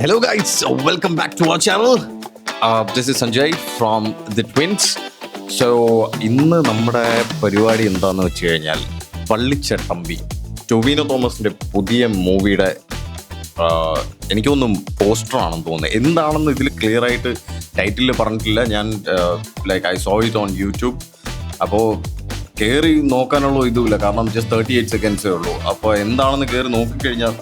Hello guys, welcome back to our channel. This is Sanjay from The Twins. So ഇന്ന് നമ്മുടെ പരിപാടി എന്താണെന്ന് വെച്ച് കഴിഞ്ഞാൽ പള്ളിച്ചട്ടമ്പി ടൊവിനോ തോമസിൻ്റെ പുതിയ മൂവിയുടെ എനിക്കൊന്നും പോസ്റ്ററാണെന്ന് തോന്നുന്നത്. എന്താണെന്ന് ഇതിൽ ക്ലിയർ ആയിട്ട് ടൈറ്റിൽ പറഞ്ഞിട്ടില്ല. ഞാൻ I so it on YouTube. അപ്പോൾ കയറി നോക്കാനുള്ള ഇതുമില്ല, കാരണം ജസ്റ്റ് 38 സെക്കൻഡ്സേ ഉള്ളൂ. അപ്പോൾ എന്താണെന്ന് കയറി നോക്കിക്കഴിഞ്ഞാൽ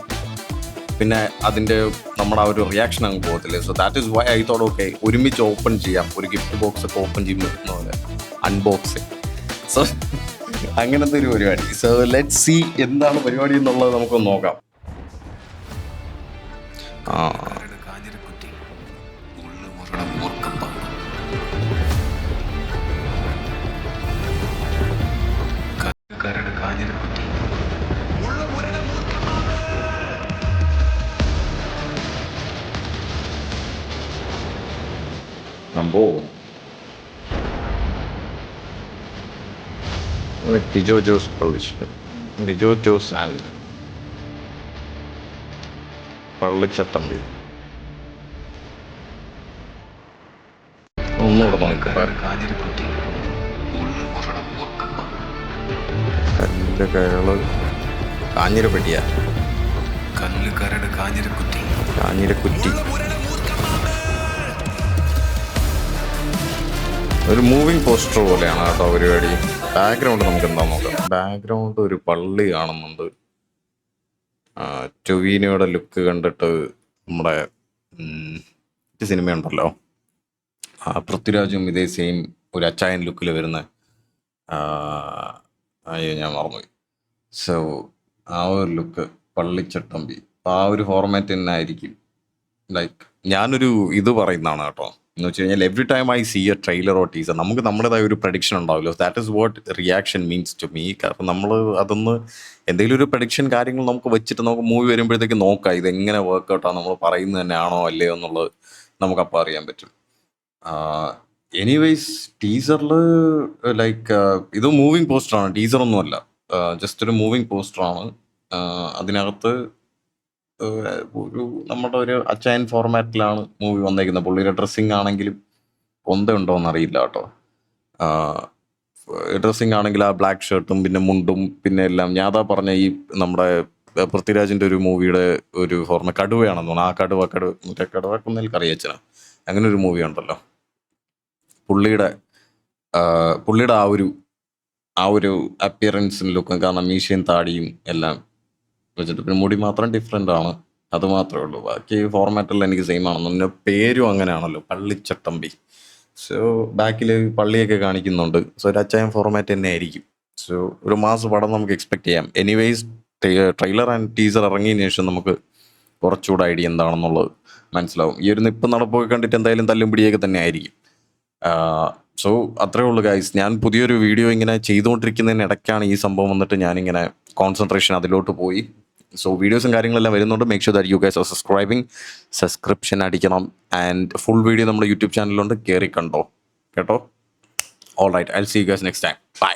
പിന്നെ അതിൻ്റെ നമ്മുടെ ആ ഒരു റിയാക്ഷൻ അങ്ങ് പോകത്തില്ലേ. So that is why I thought okay ഒരുമിച്ച് ഓപ്പൺ ചെയ്യാം, ഒരു ഗിഫ്റ്റ് ബോക്സ് ഒക്കെ ഓപ്പൺ ചെയ്യുന്ന പോലെ അൺബോക്സിങ്. സോ അങ്ങനത്തെ ഒരു പരിപാടി. സോ ലെറ്റ് സി എന്താണ് പരിപാടി എന്നുള്ളത് നമുക്കൊന്ന് നോക്കാം. ഡിജോ ജോസ് ഡിജോ ജോസ് ആൻഡ് പള്ളിച്ചട്ടമ്പി ഒന്നുകൂടെ കല്ല് കയള് കാഞ്ഞിരപ്പെട്ടിയാ കാഞ്ഞിരക്കുറ്റി. ഒരു മൂവിങ് പോസ്റ്റർ പോലെയാണ് കേട്ടോ പരിപാടി. ബാക്ക്ഗ്രൗണ്ട് നമുക്ക് എന്താ നോക്കാം. ബാക്ക്ഗ്രൗണ്ട് ഒരു പള്ളി കാണുന്നുണ്ട്. ടൊവിനോയുടെ ലുക്ക് കണ്ടിട്ട് നമ്മുടെ സിനിമയുണ്ടല്ലോ, പൃഥ്വിരാജും ഇതേ സെയിം ഒരു അച്ചായൻ ലുക്കിൽ വരുന്ന അയ്യോ ഞാൻ മറന്നുപോയി. സോ ആ ഒരു ലുക്ക് പള്ളിച്ചട്ടമ്പി ആ ഒരു ഫോർമാറ്റ് തന്നെ ആയിരിക്കും. ലൈക്ക് ഞാനൊരു ഇത് പറയുന്നതാണ് കേട്ടോ, എന്ന് വെച്ച് കഴിഞ്ഞാൽ every time I see a trailer or teaser നമുക്ക് നമ്മുടേതായ ഒരു പ്രഡിക്ഷൻ ഉണ്ടാവില്ലോ. That is what reaction means to me. കാരണം നമ്മൾ അതൊന്ന് എന്തെങ്കിലും ഒരു പ്രഡിക്ഷൻ കാര്യങ്ങൾ നമുക്ക് വെച്ചിട്ട് നമുക്ക് മൂവി വരുമ്പോഴത്തേക്ക് നോക്കാം ഇതെങ്ങനെ വർക്കൗട്ടാണ്, നമ്മൾ പറയുന്നത് തന്നെയാണോ അല്ലയോ എന്നുള്ളത് നമുക്കപ്പോൾ അറിയാൻ പറ്റും. എനിവേയ്സ് ടീസറിൽ ലൈക്ക് ഇത് മൂവിങ് പോസ്റ്ററാണ്, ടീസറൊന്നുമല്ല, ജസ്റ്റ് ഒരു മൂവിങ് പോസ്റ്ററാണ്. അതിനകത്ത് ഒരു നമ്മുടെ ഒരു അച്ചായൻ ഫോർമാറ്റിലാണ് മൂവി വന്നേക്കുന്നത്. പുള്ളിയുടെ ഡ്രസ്സിങ് ആണെങ്കിലും പൊന്തയുണ്ടോ എന്നറിയില്ല കേട്ടോ. ഡ്രസ്സിങ് ആണെങ്കിൽ ആ ബ്ലാക്ക് ഷർട്ടും പിന്നെ മുണ്ടും പിന്നെ എല്ലാം ഞാൻ അതാ പറഞ്ഞ ഈ നമ്മുടെ പൃഥ്വിരാജിൻ്റെ ഒരു മൂവിയുടെ ഒരു കടുവയാണെന്ന് തോന്നുന്നു. ആ കടുവക്കുന്നതിൽ കറിയച്ചന അങ്ങനെ ഒരു മൂവി ഉണ്ടല്ലോ, പുള്ളിയുടെ ആ ഒരു അപ്പിയറൻസിന് ലുക്കും, കാരണം മീശയും താടിയും എല്ലാം വെച്ചിട്ട് പിന്നെ മുടി മാത്രം ഡിഫറെൻ്റ് ആണ്, അത് മാത്രമേ ഉള്ളൂ. ബാക്കി ഫോർമാറ്റെല്ലാം എനിക്ക് സെയിം ആണെന്ന്. പിന്നെ പേരും അങ്ങനെയാണല്ലോ, പള്ളിച്ചട്ടമ്പി. സോ ബാക്കിൽ പള്ളിയൊക്കെ കാണിക്കുന്നുണ്ട്. സോ ഒരു അച്ചായൻ ഫോർമാറ്റ് തന്നെ ആയിരിക്കും. സോ ഒരു മാസ് പടം നമുക്ക് എക്സ്പെക്ട് ചെയ്യാം. എനിവേയ്സ് ട്രെയിലർ ആൻഡ് ടീസർ ഇറങ്ങിയതിന് ശേഷം നമുക്ക് കുറച്ചുകൂടെ ഐഡിയ എന്താണെന്നുള്ളത് മനസ്സിലാവും. ഈ ഒരു നിപ്പ് നടപ്പൊക്കെ കണ്ടിട്ട് എന്തായാലും തല്ലും പിടിയൊക്കെ തന്നെ ആയിരിക്കും. സോ അത്രേ ഉള്ളൂ ഗൈസ്. ഞാൻ പുതിയൊരു വീഡിയോ ഇങ്ങനെ ചെയ്തുകൊണ്ടിരിക്കുന്നതിന് ഇടയ്ക്കാണ് ഈ സംഭവം വന്നിട്ട് ഞാനിങ്ങനെ കോൺസെൻട്രേഷൻ അതിലോട്ട് പോയി. സോ വീഡിയോസും കാര്യങ്ങളെല്ലാം വരുന്നുണ്ട്. Make sure that you guys are subscribing. Subscription അടിക്കണം. ആൻഡ് ഫുൾ വീഡിയോ നമ്മുടെ യൂട്യൂബ് ചാനലിലുണ്ട്, കയറി കണ്ടോ കേട്ടോ. All right, I will see you guys next time. By.